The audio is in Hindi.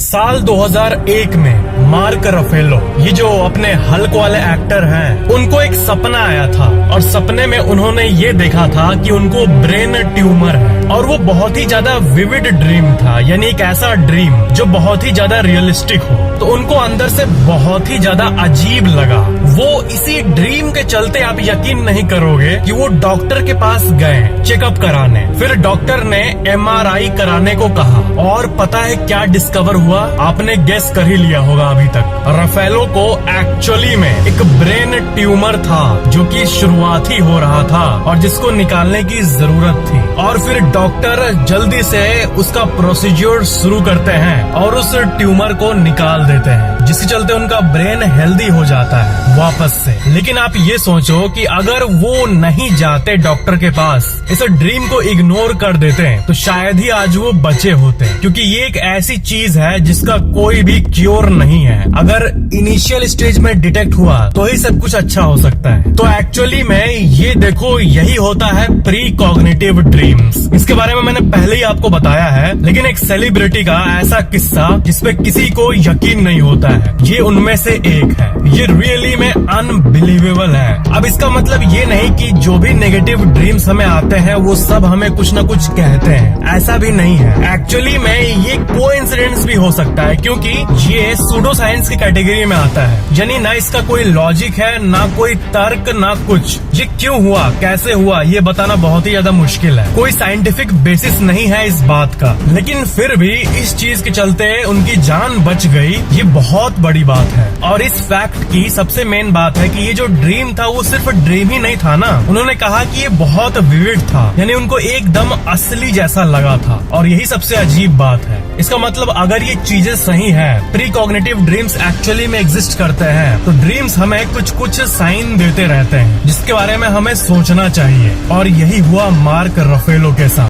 साल 2001 में मार्क रफेलो, ये जो अपने हल्क वाले एक्टर हैं, उनको एक सपना आया था और सपने में उन्होंने ये देखा था कि उनको ब्रेन ट्यूमर है और वो बहुत ही ज्यादा विविड ड्रीम था, यानी एक ऐसा ड्रीम जो बहुत ही ज्यादा रियलिस्टिक हो। तो उनको अंदर से बहुत ही ज्यादा अजीब लगा। वो इसी ड्रीम के चलते, आप यकीन नहीं करोगे कि वो डॉक्टर के पास गए चेकअप कराने। फिर डॉक्टर ने MRI कराने को कहा और पता है क्या डिस्कवर हुआ? आपने गेस कर ही लिया होगा अभी तक। रफेलो को एक्चुअली में एक ब्रेन ट्यूमर था जो कि शुरुआती हो रहा था और जिसको निकालने की जरूरत थी। और फिर डॉक्टर जल्दी से उसका प्रोसीजर शुरू करते हैं और उस ट्यूमर को निकाल देते हैं, जिसके चलते उनका ब्रेन हेल्दी हो जाता है वापस से। लेकिन आप ये सोचो कि अगर वो नहीं जाते डॉक्टर के पास, इस ड्रीम को इग्नोर कर देते, तो शायद ही आज वो बचे होते, क्योंकि ये एक ऐसी चीज है जिसका कोई भी क्योर नहीं है। अगर इनिशियल स्टेज में डिटेक्ट हुआ तो ही सब कुछ अच्छा हो सकता है। तो एक्चुअली में ये देखो, यही होता है प्री कॉग्निटिव ड्रीम्स। इसके बारे में मैंने पहले ही आपको बताया है, लेकिन एक सेलिब्रिटी का ऐसा किस्सा जिसपे किसी को यकीन नहीं होता है, ये उनमें से एक है। ये रियली में अनबिलीवेबल है। अब इसका मतलब ये नहीं कि जो भी नेगेटिव ड्रीम्स हमें आते हैं वो सब हमें कुछ न कुछ कहते हैं, ऐसा भी नहीं है। एक्चुअली में ये कोइंसिडेंस भी हो सकता है, क्योंकि ये सूडो साइंस की कैटेगरी में आता है, यानी ना इसका कोई लॉजिक है, ना कोई तर्क, ना कुछ। ये क्यों हुआ, कैसे हुआ, ये बताना बहुत ही ज्यादा मुश्किल है। कोई साइंटिफिक बेसिस नहीं है इस बात का, लेकिन फिर भी इस चीज के चलते उनकी जान बच गई, ये बहुत बड़ी बात है। और इस फैक्ट की सबसे मेन बात है कि ये जो ड्रीम था वो सिर्फ ड्रीम ही नहीं था ना, उन्होंने कहा कि ये बहुत विविड था, यानी उनको एकदम असली जैसा लगा था। और यही सबसे अजीब बात है। इसका मतलब अगर ये चीजें सही है, प्री कॉग्निटिव ड्रीम्स एक्चुअली में एग्जिस्ट करते हैं, तो ड्रीम्स हमें कुछ कुछ साइन देते रहते हैं जिसके बारे में हमें सोचना चाहिए। और यही हुआ मार्क रफेलो के साथ।